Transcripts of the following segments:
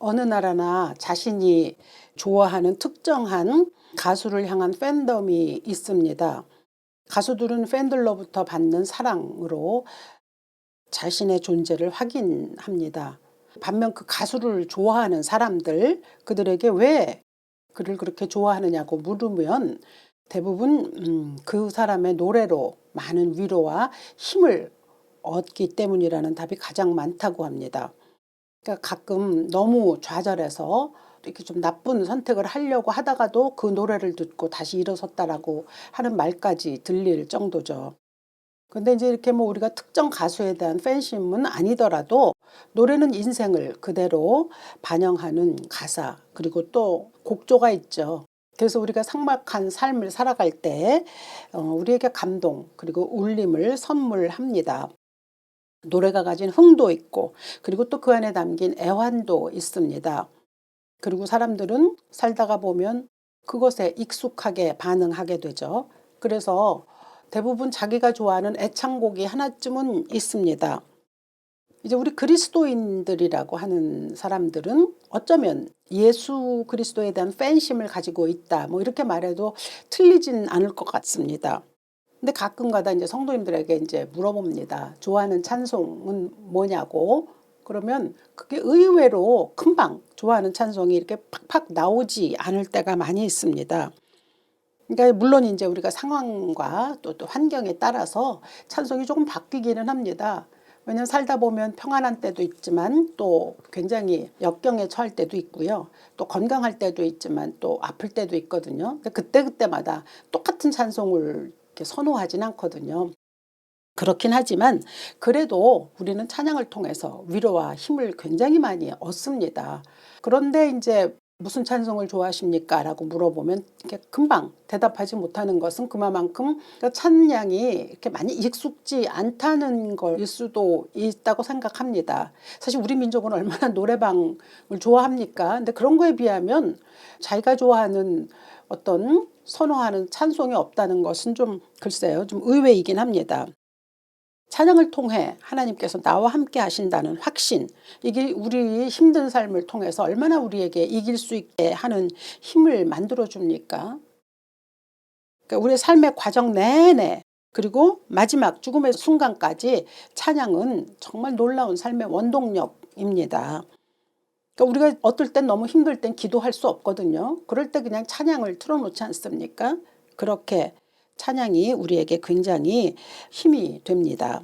어느 나라나 자신이 좋아하는 특정한 가수를 향한 팬덤이 있습니다. 가수들은 팬들로부터 받는 사랑으로 자신의 존재를 확인합니다. 반면 그 가수를 좋아하는 사람들, 그들에게 왜 그를 그렇게 좋아하느냐고 물으면 대부분 그 사람의 노래로 많은 위로와 힘을 얻기 때문이라는 답이 가장 많다고 합니다. 그러니까 가끔 너무 좌절해서 이렇게 좀 나쁜 선택을 하려고 하다가도 그 노래를 듣고 다시 일어섰다라고 하는 말까지 들릴 정도죠. 근데 이제 이렇게 뭐 우리가 특정 가수에 대한 팬심은 아니더라도 노래는 인생을 그대로 반영하는 가사, 그리고 또 곡조가 있죠. 그래서 우리가 삭막한 삶을 살아갈 때 우리에게 감동 그리고 울림을 선물합니다. 노래가 가진 흥도 있고, 그리고 또 그 안에 담긴 애환도 있습니다. 그리고 사람들은 살다가 보면 그것에 익숙하게 반응하게 되죠. 그래서 대부분 자기가 좋아하는 애창곡이 하나쯤은 있습니다. 이제 우리 그리스도인들이라고 하는 사람들은 어쩌면 예수 그리스도에 대한 팬심을 가지고 있다, 뭐 이렇게 말해도 틀리진 않을 것 같습니다. 근데 가끔가다 이제 성도님들에게 이제 물어봅니다. 좋아하는 찬송은 뭐냐고. 그러면 그게 의외로 금방 좋아하는 찬송이 이렇게 팍팍 나오지 않을 때가 많이 있습니다. 그러니까 물론 이제 우리가 상황과 또 환경에 따라서 찬송이 조금 바뀌기는 합니다. 왜냐하면 살다 보면 평안한 때도 있지만 또 굉장히 역경에 처할 때도 있고요. 또 건강할 때도 있지만 또 아플 때도 있거든요. 그때그때마다 똑같은 찬송을 이렇게 선호하진 않거든요. 그렇긴 하지만 그래도 우리는 찬양을 통해서 위로와 힘을 굉장히 많이 얻습니다. 그런데 이제 무슨 찬송을 좋아하십니까? 라고 물어보면 이렇게 금방 대답하지 못하는 것은 그만큼 그 찬양이 이렇게 많이 익숙지 않다는 것일 수도 있다고 생각합니다. 사실 우리 민족은 얼마나 노래방을 좋아합니까? 근데 그런 거에 비하면 자기가 좋아하는 어떤 선호하는 찬송이 없다는 것은 좀 글쎄요, 좀 의외이긴 합니다. 찬양을 통해 하나님께서 나와 함께 하신다는 확신, 이게 우리 힘든 삶을 통해서 얼마나 우리에게 이길 수 있게 하는 힘을 만들어 줍니까? 그러니까 우리의 삶의 과정 내내, 그리고 마지막 죽음의 순간까지 찬양은 정말 놀라운 삶의 원동력입니다. 그러니까 우리가 어떨 땐 너무 힘들 땐 기도할 수 없거든요. 그럴 때 그냥 찬양을 틀어놓지 않습니까? 그렇게 찬양이 우리에게 굉장히 힘이 됩니다.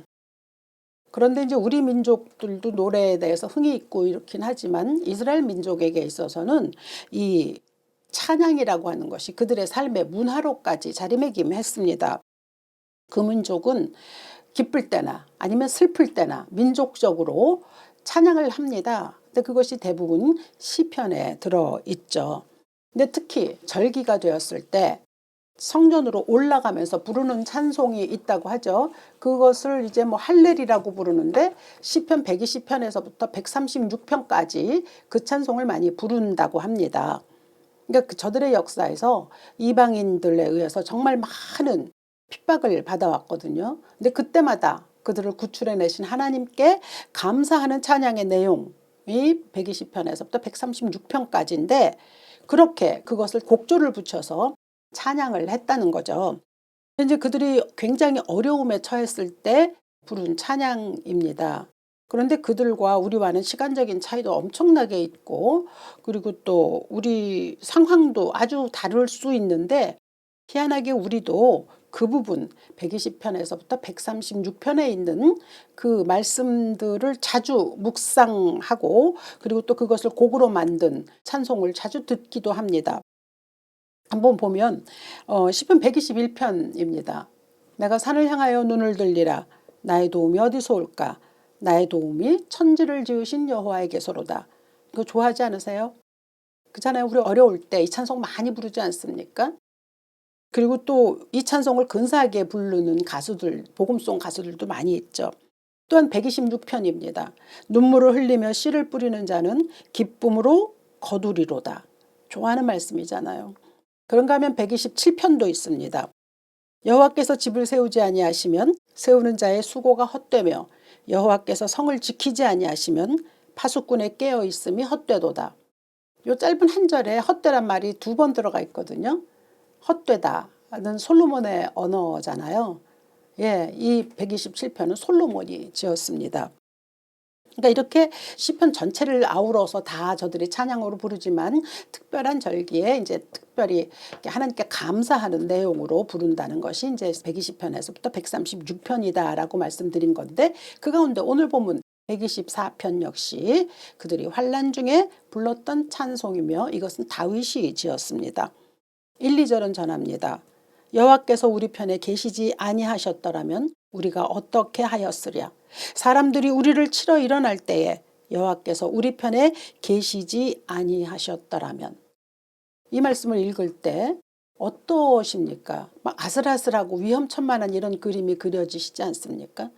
그런데 이제 우리 민족들도 노래에 대해서 흥이 있고 이렇긴 하지만 이스라엘 민족에게 있어서는 이 찬양이라고 하는 것이 그들의 삶의 문화로까지 자리매김했습니다. 그 민족은 기쁠 때나 아니면 슬플 때나 민족적으로 찬양을 합니다. 근데 그것이 대부분 시편에 들어 있죠. 근데 특히 절기가 되었을 때 성전으로 올라가면서 부르는 찬송이 있다고 하죠. 그것을 이제 뭐 할렐이라고 부르는데 시편 120편에서부터 136편까지 그 찬송을 많이 부른다고 합니다. 그러니까 저들의 역사에서 이방인들에 의해서 정말 많은 핍박을 받아왔거든요. 근데 그때마다 그들을 구출해내신 하나님께 감사하는 찬양의 내용이 120편에서부터 136편까지인데 그렇게 그것을 곡조를 붙여서 찬양을 했다는 거죠. 이제 그들이 굉장히 어려움에 처했을 때 부른 찬양입니다. 그런데 그들과 우리와는 시간적인 차이도 엄청나게 있고, 그리고 또 우리 상황도 아주 다를 수 있는데 희한하게 우리도 그 부분 120편에서부터 136편에 있는 그 말씀들을 자주 묵상하고, 그리고 또 그것을 곡으로 만든 찬송을 자주 듣기도 합니다. 한번 보면 시편 121편입니다. 내가 산을 향하여 눈을 들리라. 나의 도움이 어디서 올까? 나의 도움이 천지를 지으신 여호와에게서로다. 이거 좋아하지 않으세요? 그잖아요. 우리 어려울 때 이 찬송 많이 부르지 않습니까? 그리고 또 이 찬송을 근사하게 부르는 가수들, 복음송 가수들도 많이 있죠. 또한 126편입니다. 눈물을 흘리며 씨를 뿌리는 자는 기쁨으로 거두리로다. 좋아하는 말씀이잖아요. 그런가 하면 127편도 있습니다. 여호와께서 집을 세우지 아니하시면 세우는 자의 수고가 헛되며 여호와께서 성을 지키지 아니하시면 파수꾼의 깨어 있음이 헛되도다. 요 짧은 한 절에 헛되란 말이 2번 들어가 있거든요. 헛되다는 솔로몬의 언어잖아요. 예, 이 127편은 솔로몬이 지었습니다. 그러니까 이렇게 시편 전체를 아우러서 다 저들이 찬양으로 부르지만 특별한 절기에 이제 특별히 하나님께 감사하는 내용으로 부른다는 것이 이제 120편에서부터 136편이다라고 말씀드린 건데, 그 가운데 오늘 본문 124편 역시 그들이 환난 중에 불렀던 찬송이며 이것은 다윗이 지었습니다. 1, 2절은 전합니다. 여호와께서 우리 편에 계시지 아니하셨더라면 우리가 어떻게 하였으랴. 사람들이 우리를 치러 일어날 때에 여호와께서 우리 편에 계시지 아니하셨더라면. 이 말씀을 읽을 때 어떠십니까? 막 아슬아슬하고 위험천만한 이런 그림이 그려지시지 않습니까?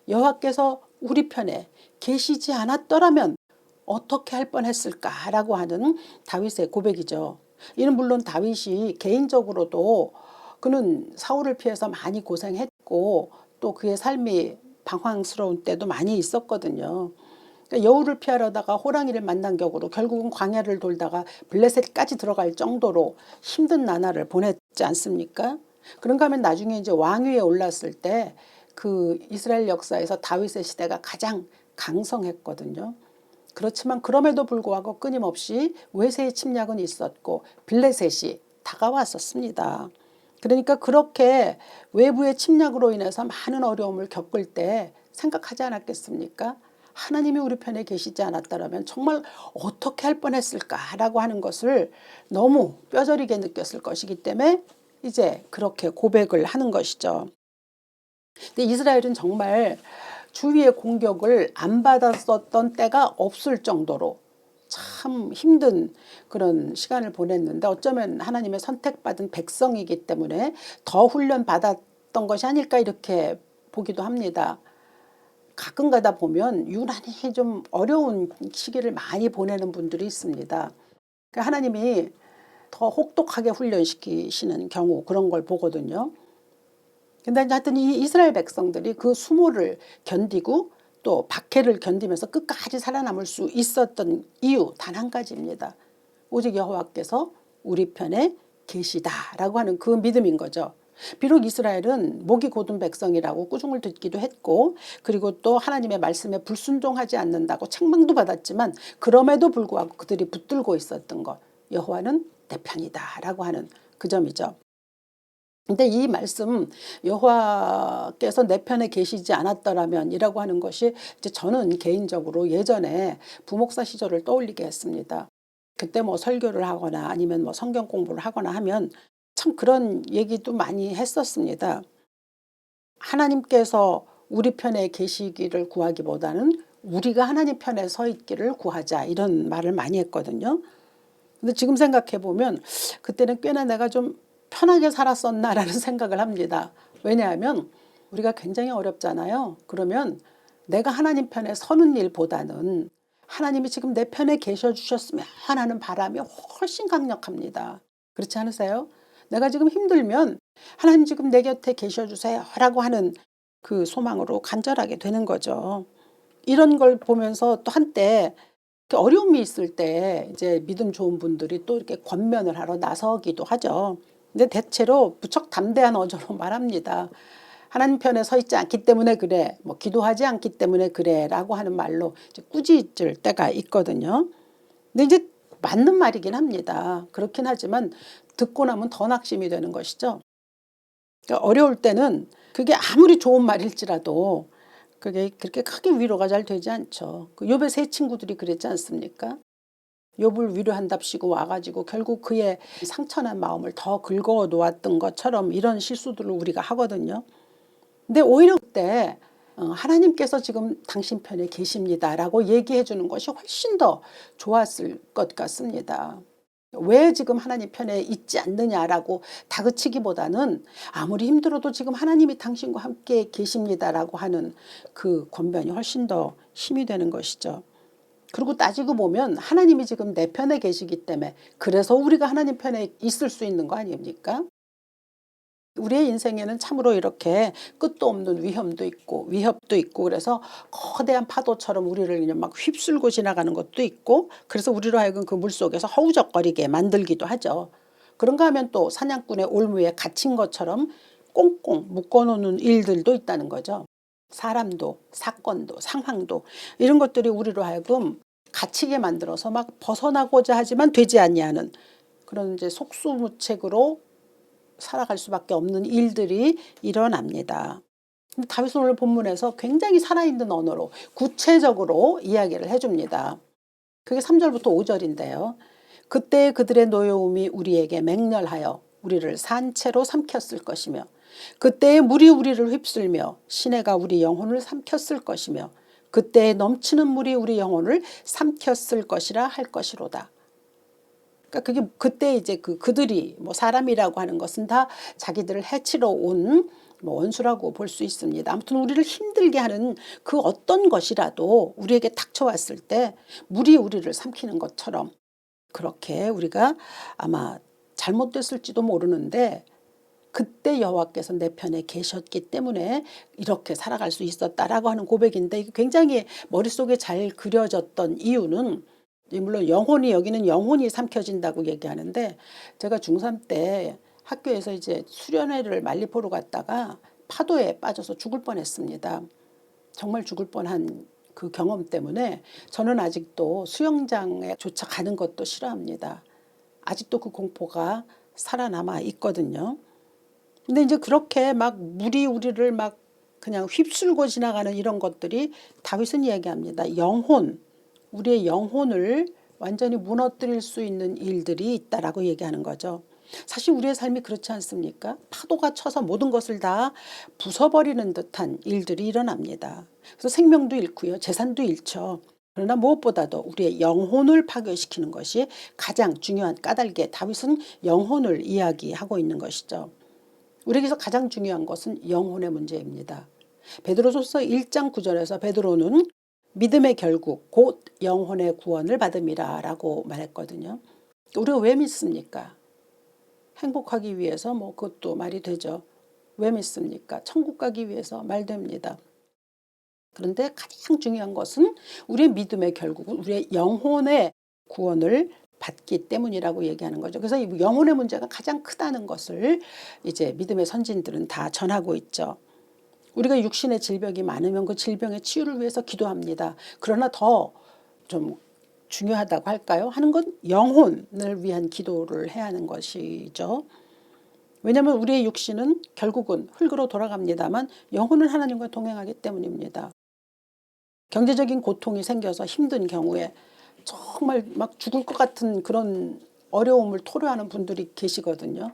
여호와께서 우리 편에 계시지 않았더라면 어떻게 할 뻔했을까라고 하는 다윗의 고백이죠. 이는 물론 다윗이 개인적으로도 그는 사울을 피해서 많이 고생했고 또 그의 삶이 방황스러운 때도 많이 있었거든요. 그러니까 여우를 피하려다가 호랑이를 만난 격으로 결국은 광야를 돌다가 블레셋까지 들어갈 정도로 힘든 나날을 보냈지 않습니까? 그런가 하면 나중에 이제 왕위에 올랐을 때 그 이스라엘 역사에서 다윗의 시대가 가장 강성했거든요. 그렇지만 그럼에도 불구하고 끊임없이 외세의 침략은 있었고 블레셋이 다가왔었습니다. 그러니까 그렇게 외부의 침략으로 인해서 많은 어려움을 겪을 때 생각하지 않았겠습니까? 하나님이 우리 편에 계시지 않았더라면 정말 어떻게 할 뻔했을까라고 하는 것을 너무 뼈저리게 느꼈을 것이기 때문에 이제 그렇게 고백을 하는 것이죠. 근데 이스라엘은 정말 주위의 공격을 안 받았었던 때가 없을 정도로 참 힘든 그런 시간을 보냈는데, 어쩌면 하나님의 선택받은 백성이기 때문에 더 훈련받았던 것이 아닐까 이렇게 보기도 합니다. 가끔 가다 보면 유난히 좀 어려운 시기를 많이 보내는 분들이 있습니다. 그러니까 하나님이 더 혹독하게 훈련시키시는 경우, 그런 걸 보거든요. 근데 하여튼 이 이스라엘 백성들이 그 수모를 견디고 또 박해를 견디면서 끝까지 살아남을 수 있었던 이유 단 한 가지입니다. 오직 여호와께서 우리 편에 계시다라고 하는 그 믿음인 거죠. 비록 이스라엘은 목이 곧은 백성이라고 꾸중을 듣기도 했고, 그리고 또 하나님의 말씀에 불순종하지 않는다고 책망도 받았지만, 그럼에도 불구하고 그들이 붙들고 있었던 것, 여호와는 내 편이다라고 하는 그 점이죠. 근데 이 말씀 여호와께서 내 편에 계시지 않았더라면 이라고 하는 것이 이제 저는 개인적으로 예전에 부목사 시절을 떠올리게 했습니다. 그때 뭐 설교를 하거나 아니면 뭐 성경 공부를 하거나 하면 참 그런 얘기도 많이 했었습니다. 하나님께서 우리 편에 계시기를 구하기보다는 우리가 하나님 편에 서 있기를 구하자, 이런 말을 많이 했거든요. 근데 지금 생각해 보면 그때는 꽤나 내가 좀 편하게 살았었나라는 생각을 합니다. 왜냐하면 우리가 굉장히 어렵잖아요. 그러면 내가 하나님 편에 서는 일보다는 하나님이 지금 내 편에 계셔 주셨으면 하는 바람이 훨씬 강력합니다. 그렇지 않으세요? 내가 지금 힘들면 하나님 지금 내 곁에 계셔 주세요라고 하는 그 소망으로 간절하게 되는 거죠. 이런 걸 보면서 또 한때 어려움이 있을 때 이제 믿음 좋은 분들이 또 이렇게 권면을 하러 나서기도 하죠. 근데 대체로 무척 담대한 어조로 말합니다. 하나님 편에 서 있지 않기 때문에 그래, 뭐 기도하지 않기 때문에 그래라고 하는 말로 이제 꾸짖을 때가 있거든요. 근데 이제 맞는 말이긴 합니다. 그렇긴 하지만 듣고 나면 더 낙심이 되는 것이죠. 그러니까 어려울 때는 그게 아무리 좋은 말일지라도 그게 그렇게 크게 위로가 잘 되지 않죠. 그 욥의 세 친구들이 그랬지 않습니까? 욥을 위로한답시고 와가지고 결국 그의 상처난 마음을 더 긁어 놓았던 것처럼 이런 실수들을 우리가 하거든요. 근데 오히려 그때 하나님께서 지금 당신 편에 계십니다라고 얘기해 주는 것이 훨씬 더 좋았을 것 같습니다. 왜 지금 하나님 편에 있지 않느냐라고 다그치기보다는 아무리 힘들어도 지금 하나님이 당신과 함께 계십니다라고 하는 그 권면이 훨씬 더 힘이 되는 것이죠. 그리고 따지고 보면 하나님이 지금 내 편에 계시기 때문에 그래서 우리가 하나님 편에 있을 수 있는 거 아닙니까? 우리의 인생에는 참으로 이렇게 끝도 없는 위협도 있고 그래서 거대한 파도처럼 우리를 그냥 막 휩쓸고 지나가는 것도 있고, 그래서 우리로 하여금 그 물속에서 허우적거리게 만들기도 하죠. 그런가 하면 또 사냥꾼의 올무에 갇힌 것처럼 꽁꽁 묶어놓는 일들도 있다는 거죠. 사람도 사건도 상황도 이런 것들이 우리로 하여금 갇히게 만들어서 막 벗어나고자 하지만 되지 아니하는 그런 이제 속수무책으로 살아갈 수밖에 없는 일들이 일어납니다. 근데 다윗은 오늘 본문에서 굉장히 살아있는 언어로 구체적으로 이야기를 해줍니다. 그게 3절부터 5절인데요. 그때 그들의 노여움이 우리에게 맹렬하여 우리를 산채로 삼켰을 것이며 그때의 물이 우리를 휩쓸며 시내가 우리 영혼을 삼켰을 것이며 그때에 넘치는 물이 우리 영혼을 삼켰을 것이라 할 것이로다. 그러니까 그게 그때 이제 그들이 뭐 사람이라고 하는 것은 다 자기들을 해치러 온 뭐 원수라고 볼 수 있습니다. 아무튼 우리를 힘들게 하는 그 어떤 것이라도 우리에게 닥쳐왔을 때 물이 우리를 삼키는 것처럼 그렇게 우리가 아마 잘못됐을지도 모르는데 그때 여호와께서 내 편에 계셨기 때문에 이렇게 살아갈 수 있었다라고 하는 고백인데, 이게 굉장히 머릿속에 잘 그려졌던 이유는, 물론 영혼이, 여기는 영혼이 삼켜진다고 얘기하는데, 제가 중3 때 학교에서 이제 수련회를 말리포로 갔다가 파도에 빠져서 죽을 뻔했습니다. 정말 죽을 뻔한 그 경험 때문에 저는 아직도 수영장에 조차 가는 것도 싫어합니다. 아직도 그 공포가 살아남아 있거든요. 근데 이제 그렇게 막 물이 우리를 막 그냥 휩쓸고 지나가는 이런 것들이 다윗은 이야기합니다. 영혼, 우리의 영혼을 완전히 무너뜨릴 수 있는 일들이 있다라고 얘기하는 거죠. 사실 우리의 삶이 그렇지 않습니까? 파도가 쳐서 모든 것을 다 부숴버리는 듯한 일들이 일어납니다. 그래서 생명도 잃고요, 재산도 잃죠. 그러나 무엇보다도 우리의 영혼을 파괴시키는 것이 가장 중요한 까닭에 다윗은 영혼을 이야기하고 있는 것이죠. 우리에게서 가장 중요한 것은 영혼의 문제입니다. 베드로전서 1장 9절에서 베드로는 믿음의 결국 곧 영혼의 구원을 받음이라 라고 말했거든요. 우리가 왜 믿습니까? 행복하기 위해서, 뭐 그것도 말이 되죠. 왜 믿습니까? 천국 가기 위해서 말됩니다. 그런데 가장 중요한 것은 우리의 믿음의 결국은 우리의 영혼의 구원을 받기 때문이라고 얘기하는 거죠. 그래서 이 영혼의 문제가 가장 크다는 것을 이제 믿음의 선진들은 다 전하고 있죠. 우리가 육신의 질병이 많으면 그 질병의 치유를 위해서 기도합니다. 그러나 더 좀 중요하다고 할까요? 하는 건 영혼을 위한 기도를 해야 하는 것이죠. 왜냐하면 우리의 육신은 결국은 흙으로 돌아갑니다만 영혼은 하나님과 동행하기 때문입니다. 경제적인 고통이 생겨서 힘든 경우에 정말 막 죽을 것 같은 그런 어려움을 토로하는 분들이 계시거든요.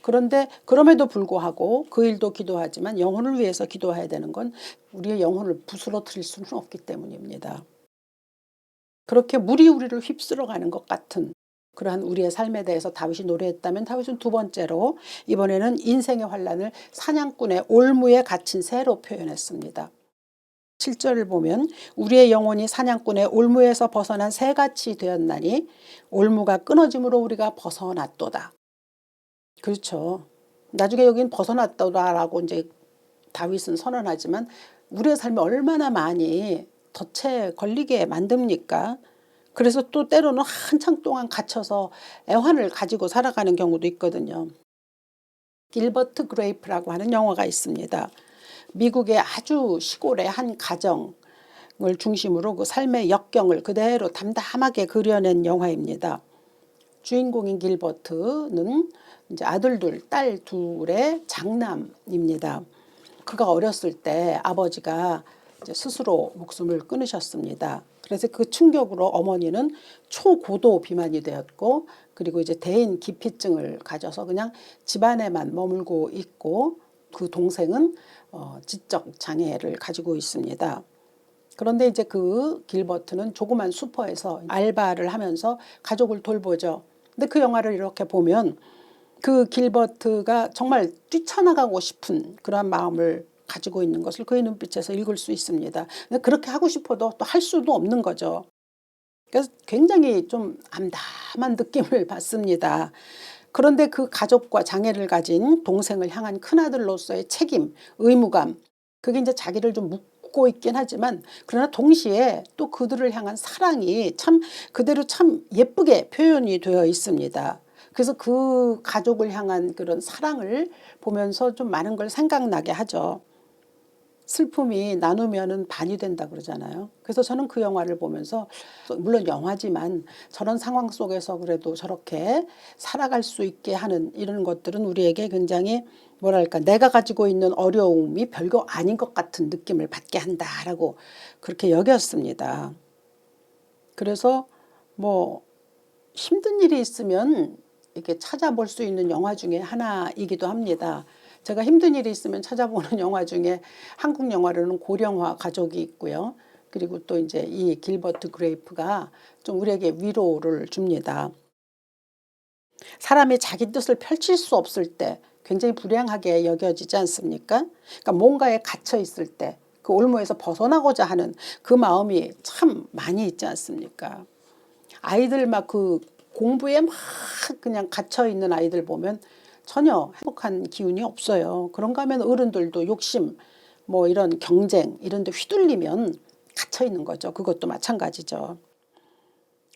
그런데 그럼에도 불구하고 그 일도 기도하지만 영혼을 위해서 기도해야 되는 건 우리의 영혼을 부스러뜨릴 수는 없기 때문입니다. 그렇게 물이 우리를 휩쓸어가는 것 같은 그러한 우리의 삶에 대해서 다윗이 노래했다면, 다윗은 두 번째로 이번에는 인생의 환란을 사냥꾼의 올무에 갇힌 새로 표현했습니다. 7절을 보면 우리의 영혼이 사냥꾼의 올무에서 벗어난 새같이 되었나니 올무가 끊어짐으로 우리가 벗어났도다. 그렇죠. 나중에 여긴 벗어났다라고 이제 다윗은 선언하지만 우리의 삶이 얼마나 많이 덫에 걸리게 만듭니까? 그래서 또 때로는 한창 동안 갇혀서 애환을 가지고 살아가는 경우도 있거든요. 길버트 그레이프라고 하는 영화가 있습니다. 미국의 아주 시골의 한 가정을 중심으로 그 삶의 역경을 그대로 담담하게 그려낸 영화입니다. 주인공인 길버트는 이제 아들 둘, 딸 둘의 장남입니다. 그가 어렸을 때 아버지가 이제 스스로 목숨을 끊으셨습니다. 그래서 그 충격으로 어머니는 초고도 비만이 되었고, 그리고 이제 대인 기피증을 가져서 그냥 집안에만 머물고 있고, 그 동생은 지적 장애를 가지고 있습니다. 그런데 이제 그 길버트는 조그만 슈퍼에서 알바를 하면서 가족을 돌보죠. 근데 그 영화를 이렇게 보면 그 길버트가 정말 뛰쳐나가고 싶은 그런 마음을 가지고 있는 것을 그의 눈빛에서 읽을 수 있습니다. 근데 그렇게 하고 싶어도 또 할 수도 없는 거죠. 그래서 굉장히 좀 암담한 느낌을 받습니다. 그런데 그 가족과 장애를 가진 동생을 향한 큰아들로서의 책임, 의무감, 그게 이제 자기를 좀 묻고 있긴 하지만 그러나 동시에 또 그들을 향한 사랑이 참 그대로 참 예쁘게 표현이 되어 있습니다. 그래서 그 가족을 향한 그런 사랑을 보면서 좀 많은 걸 생각나게 하죠. 슬픔이 나누면은 반이 된다 그러잖아요. 그래서 저는 그 영화를 보면서 물론 영화지만 저런 상황 속에서 그래도 저렇게 살아갈 수 있게 하는 이런 것들은 우리에게 굉장히 뭐랄까 내가 가지고 있는 어려움이 별거 아닌 것 같은 느낌을 받게 한다라고 그렇게 여겼습니다. 그래서 뭐 힘든 일이 있으면 이렇게 찾아볼 수 있는 영화 중에 하나이기도 합니다. 제가 힘든 일이 있으면 찾아보는 영화 중에 한국 영화로는 고령화 가족이 있고요. 그리고 또 이제 이 길버트 그레이프가 좀 우리에게 위로를 줍니다. 사람이 자기 뜻을 펼칠 수 없을 때 굉장히 불행하게 여겨지지 않습니까? 그러니까 뭔가에 갇혀 있을 때 그 올무에서 벗어나고자 하는 그 마음이 참 많이 있지 않습니까? 아이들 막 그 공부에 막 그냥 갇혀 있는 아이들 보면 전혀 행복한 기운이 없어요. 그런가 하면 어른들도 욕심, 뭐 이런 경쟁 이런 데 휘둘리면 갇혀 있는 거죠. 그것도 마찬가지죠.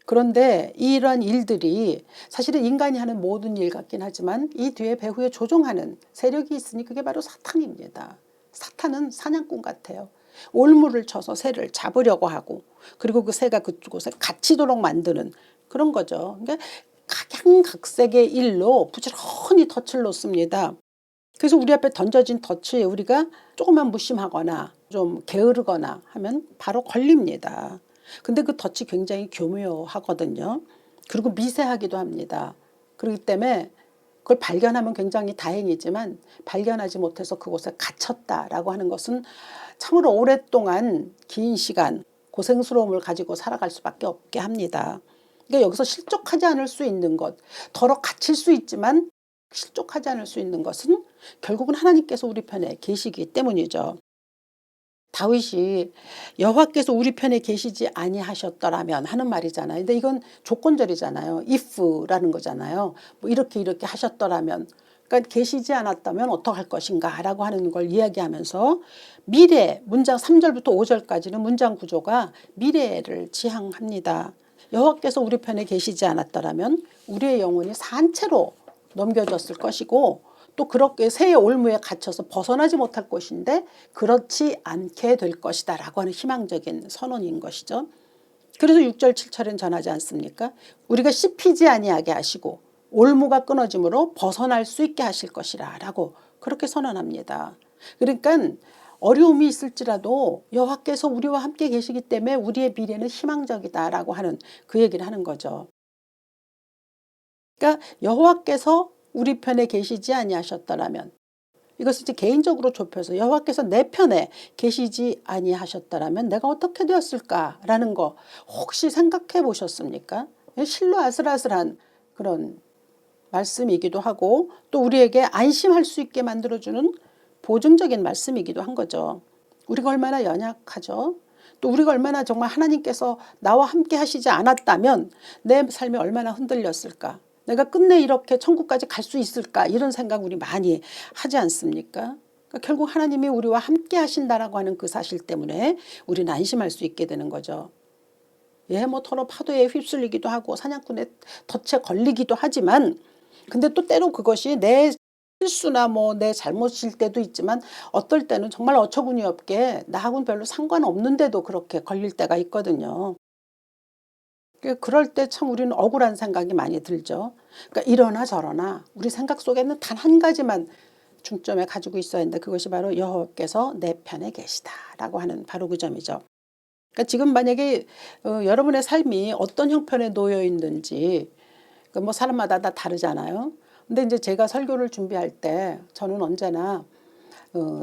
그런데 이런 일들이 사실은 인간이 하는 모든 일 같긴 하지만 이 뒤에 배후에 조종하는 세력이 있으니 그게 바로 사탄입니다. 사탄은 사냥꾼 같아요. 올무를 쳐서 새를 잡으려고 하고 그리고 그 새가 그곳에 갇히도록 만드는 그런 거죠. 그러니까 각양각색의 일로 부지런히 덫을 놓습니다. 그래서 우리 앞에 던져진 덫에 우리가 조금만 무심하거나 좀 게으르거나 하면 바로 걸립니다. 근데 그 덫이 굉장히 교묘하거든요. 그리고 미세하기도 합니다. 그렇기 때문에 그걸 발견하면 굉장히 다행이지만 발견하지 못해서 그곳에 갇혔다라고 하는 것은 참으로 오랫동안 긴 시간 고생스러움을 가지고 살아갈 수밖에 없게 합니다. 그러니까 여기서 실족하지 않을 수 있는 것, 덜어 갇힐 수 있지만 실족하지 않을 수 있는 것은 결국은 하나님께서 우리 편에 계시기 때문이죠. 다윗이 여호와께서 우리 편에 계시지 아니하셨더라면 하는 말이잖아요. 근데 이건 조건절이잖아요. if라는 거잖아요. 뭐 이렇게 하셨더라면 그러니까 계시지 않았다면 어떡할 것인가 라고 하는 걸 이야기하면서 미래 문장 3절부터 5절까지는 문장 구조가 미래를 지향합니다. 여호와께서 우리 편에 계시지 않았더라면 우리의 영혼이 산채로 넘겨졌을 것이고 또 그렇게 새의 올무에 갇혀서 벗어나지 못할 것인데 그렇지 않게 될 것이다 라고 하는 희망적인 선언인 것이죠. 그래서 6절 7절은 전하지 않습니까? 우리가 씹히지 아니하게 하시고 올무가 끊어짐으로 벗어날 수 있게 하실 것이라 라고 그렇게 선언합니다. 그러니까 어려움이 있을지라도 여호와께서 우리와 함께 계시기 때문에 우리의 미래는 희망적이다라고 하는 그 얘기를 하는 거죠. 그러니까 여호와께서 우리 편에 계시지 아니하셨더라면 이것을 이제 개인적으로 좁혀서 여호와께서 내 편에 계시지 아니하셨더라면 내가 어떻게 되었을까라는 거 혹시 생각해 보셨습니까? 실로 아슬아슬한 그런 말씀이기도 하고 또 우리에게 안심할 수 있게 만들어주는 보증적인 말씀이기도 한 거죠. 우리가 얼마나 연약하죠. 또 우리가 얼마나 정말 하나님께서 나와 함께 하시지 않았다면 내 삶이 얼마나 흔들렸을까. 내가 끝내 이렇게 천국까지 갈 수 있을까 이런 생각 우리 많이 하지 않습니까? 그러니까 결국 하나님이 우리와 함께 하신다라고 하는 그 사실 때문에 우리는 안심할 수 있게 되는 거죠. 예, 뭐 더러 파도에 휩쓸리기도 하고 사냥꾼의 덫에 걸리기도 하지만 근데 또 때로 그것이 내 실수나 뭐 내 잘못일 때도 있지만 어떨 때는 정말 어처구니 없게 나하고는 별로 상관없는데도 그렇게 걸릴 때가 있거든요. 그럴 때 참 우리는 억울한 생각이 많이 들죠. 그러니까 이러나 저러나 우리 생각 속에는 단 한 가지만 중점에 가지고 있어야 하는데 그것이 바로 여호와께서 내 편에 계시다라고 하는 바로 그 점이죠. 그러니까 지금 만약에 여러분의 삶이 어떤 형편에 놓여 있는지 뭐 사람마다 다 다르잖아요. 근데 이제 제가 설교를 준비할 때 저는 언제나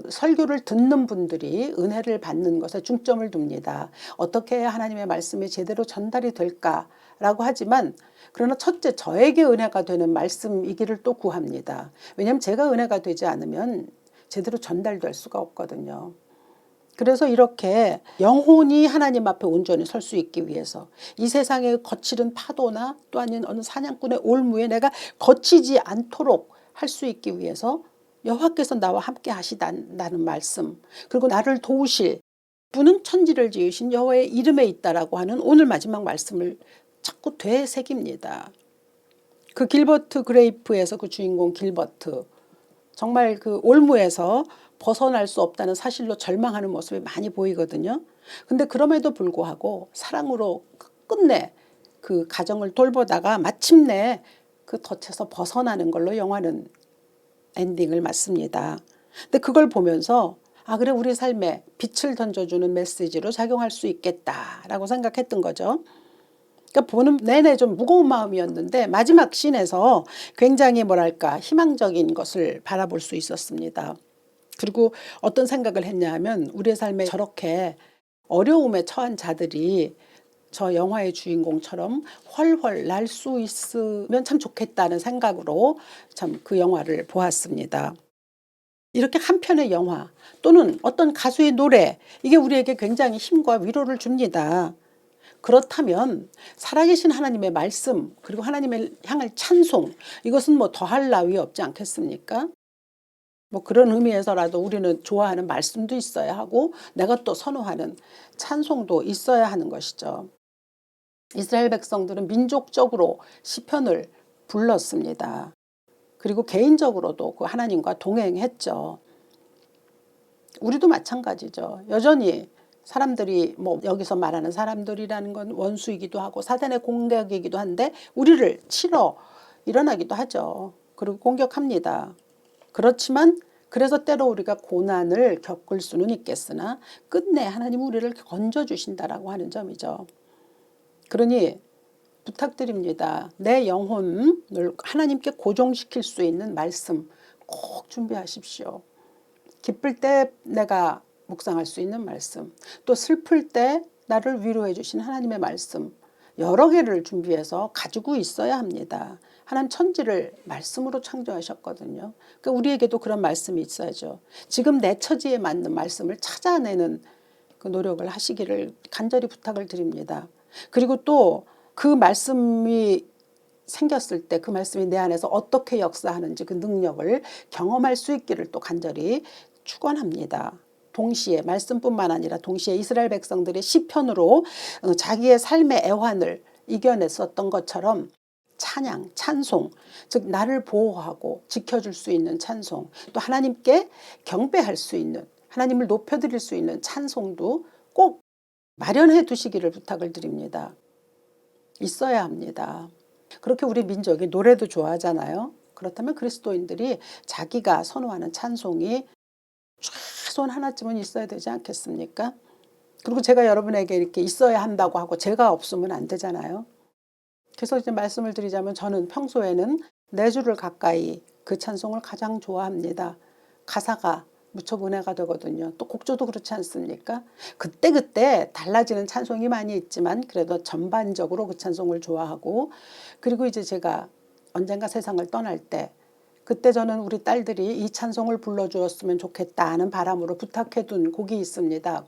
설교를 듣는 분들이 은혜를 받는 것에 중점을 둡니다. 어떻게 해야 하나님의 말씀이 제대로 전달이 될까라고 하지만 그러나 첫째 저에게 은혜가 되는 말씀이기를 또 구합니다. 왜냐하면 제가 은혜가 되지 않으면 제대로 전달될 수가 없거든요. 그래서 이렇게 영혼이 하나님 앞에 온전히 설 수 있기 위해서 이 세상의 거칠은 파도나 또 아닌 어느 사냥꾼의 올무에 내가 거치지 않도록 할 수 있기 위해서 여호와께서 나와 함께 하시다는 말씀, 그리고 나를 도우실 분은 천지를 지으신 여호와의 이름에 있다라고 하는 오늘 마지막 말씀을 자꾸 되새깁니다. 그 길버트 그레이프에서 그 주인공 길버트, 정말 그 올무에서 벗어날 수 없다는 사실로 절망하는 모습이 많이 보이거든요. 근데 그럼에도 불구하고 사랑으로 끝내 그 가정을 돌보다가 마침내 그 덫에서 벗어나는 걸로 영화는 엔딩을 맞습니다. 근데 그걸 보면서 아, 그래, 우리 삶에 빛을 던져주는 메시지로 작용할 수 있겠다라고 생각했던 거죠. 그러니까 보는 내내 좀 무거운 마음이었는데 마지막 씬에서 굉장히 뭐랄까 희망적인 것을 바라볼 수 있었습니다. 그리고 어떤 생각을 했냐 하면 우리의 삶에 저렇게 어려움에 처한 자들이 저 영화의 주인공처럼 훨훨 날 수 있으면 참 좋겠다는 생각으로 참 그 영화를 보았습니다. 이렇게 한 편의 영화 또는 어떤 가수의 노래, 이게 우리에게 굉장히 힘과 위로를 줍니다. 그렇다면 살아계신 하나님의 말씀, 그리고 하나님을 향할 찬송, 이것은 뭐 더할 나위 없지 않겠습니까? 뭐 그런 의미에서라도 우리는 좋아하는 말씀도 있어야 하고 내가 또 선호하는 찬송도 있어야 하는 것이죠. 이스라엘 백성들은 민족적으로 시편을 불렀습니다. 그리고 개인적으로도 그 하나님과 동행했죠. 우리도 마찬가지죠. 여전히 사람들이 뭐 여기서 말하는 사람들이라는 건 원수이기도 하고 사단의 공격이기도 한데 우리를 치러 일어나기도 하죠. 그리고 공격합니다. 그렇지만 그래서 때로 우리가 고난을 겪을 수는 있겠으나 끝내 하나님 우리를 건져주신다라고 하는 점이죠. 그러니 부탁드립니다. 내 영혼을 하나님께 고정시킬 수 있는 말씀 꼭 준비하십시오. 기쁠 때 내가 묵상할 수 있는 말씀, 또 슬플 때 나를 위로해 주신 하나님의 말씀, 여러 개를 준비해서 가지고 있어야 합니다. 하나님 천지를 말씀으로 창조하셨거든요. 그러니까 우리에게도 그런 말씀이 있어야죠. 지금 내 처지에 맞는 말씀을 찾아내는 그 노력을 하시기를 간절히 부탁을 드립니다. 그리고 또 그 말씀이 생겼을 때 그 말씀이 내 안에서 어떻게 역사하는지 그 능력을 경험할 수 있기를 또 간절히 축원합니다. 동시에 말씀뿐만 아니라 동시에 이스라엘 백성들의 시편으로 자기의 삶의 애환을 이겨냈었던 것처럼 찬양, 찬송, 즉 나를 보호하고 지켜줄 수 있는 찬송, 또 하나님께 경배할 수 있는, 하나님을 높여드릴 수 있는 찬송도 꼭 마련해 두시기를 부탁을 드립니다. 있어야 합니다. 그렇게 우리 민족이 노래도 좋아하잖아요. 그렇다면 그리스도인들이 자기가 선호하는 찬송이 최소한 하나쯤은 있어야 되지 않겠습니까? 그리고 제가 여러분에게 이렇게 있어야 한다고 하고 제가 없으면 안 되잖아요. 그래서 이제 말씀을 드리자면 저는 평소에는 내 주를 가까이 그 찬송을 가장 좋아합니다. 가사가 무척 은혜가 되거든요. 또 곡조도 그렇지 않습니까? 그때그때 달라지는 찬송이 많이 있지만 그래도 전반적으로 그 찬송을 좋아하고, 그리고 이제 제가 언젠가 세상을 떠날 때 그때 저는 우리 딸들이 이 찬송을 불러주었으면 좋겠다는 바람으로 부탁해둔 곡이 있습니다.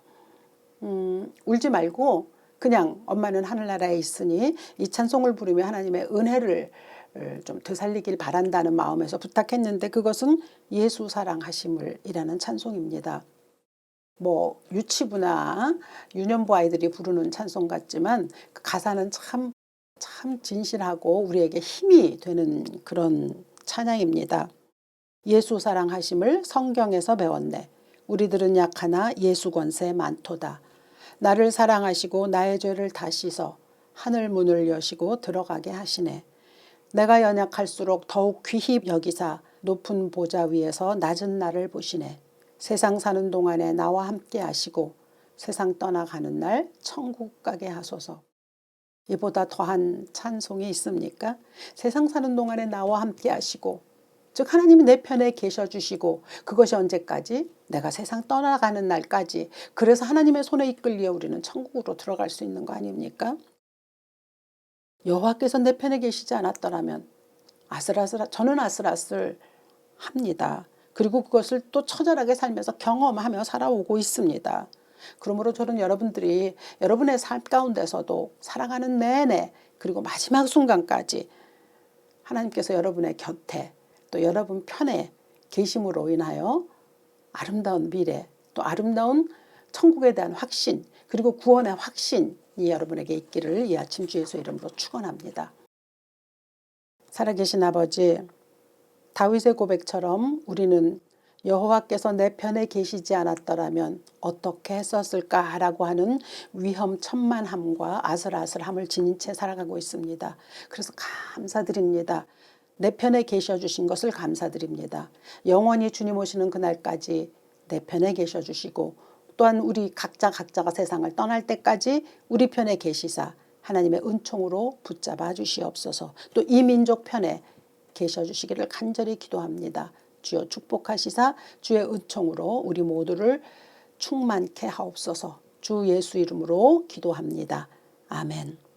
울지 말고 그냥 엄마는 하늘나라에 있으니 이 찬송을 부르며 하나님의 은혜를 좀 되살리길 바란다는 마음에서 부탁했는데 그것은 예수 사랑하심을 이라는 찬송입니다. 뭐 유치부나 유년부 아이들이 부르는 찬송 같지만 그 가사는 참 진실하고 우리에게 힘이 되는 그런 찬양입니다. 예수 사랑하심을 성경에서 배웠네. 우리들은 약하나 예수 권세 많도다. 나를 사랑하시고 나의 죄를 다 씻어 하늘 문을 여시고 들어가게 하시네. 내가 연약할수록 더욱 귀히 여기사 높은 보좌 위에서 낮은 나를 보시네. 세상 사는 동안에 나와 함께 하시고 세상 떠나가는 날 천국 가게 하소서. 이보다 더한 찬송이 있습니까? 세상 사는 동안에 나와 함께 하시고, 즉 하나님이 내 편에 계셔 주시고, 그것이 언제까지? 내가 세상 떠나가는 날까지. 그래서 하나님의 손에 이끌려 우리는 천국으로 들어갈 수 있는 거 아닙니까? 여호와께서 내 편에 계시지 않았더라면 저는 아슬아슬 합니다. 그리고 그것을 또 처절하게 살면서 경험하며 살아오고 있습니다. 그러므로 저는 여러분들이 여러분의 삶 가운데서도 살아가는 내내 그리고 마지막 순간까지 하나님께서 여러분의 곁에 또 여러분 편에 계심으로 인하여 아름다운 미래 또 아름다운 천국에 대한 확신 그리고 구원의 확신이 여러분에게 있기를 이 아침 주 예수 이름으로 축원합니다. 살아계신 아버지, 다윗의 고백처럼 우리는 여호와께서 내 편에 계시지 않았더라면 어떻게 했었을까라고 하는 위험천만함과 아슬아슬함을 지닌 채 살아가고 있습니다. 그래서 감사드립니다. 내 편에 계셔 주신 것을 감사드립니다. 영원히 주님 오시는 그날까지 내 편에 계셔 주시고 또한 우리 각자가 세상을 떠날 때까지 우리 편에 계시사 하나님의 은총으로 붙잡아 주시옵소서. 또 이 민족 편에 계셔 주시기를 간절히 기도합니다. 주여 축복하시사 주의 은총으로 우리 모두를 충만케 하옵소서. 주 예수 이름으로 기도합니다. 아멘.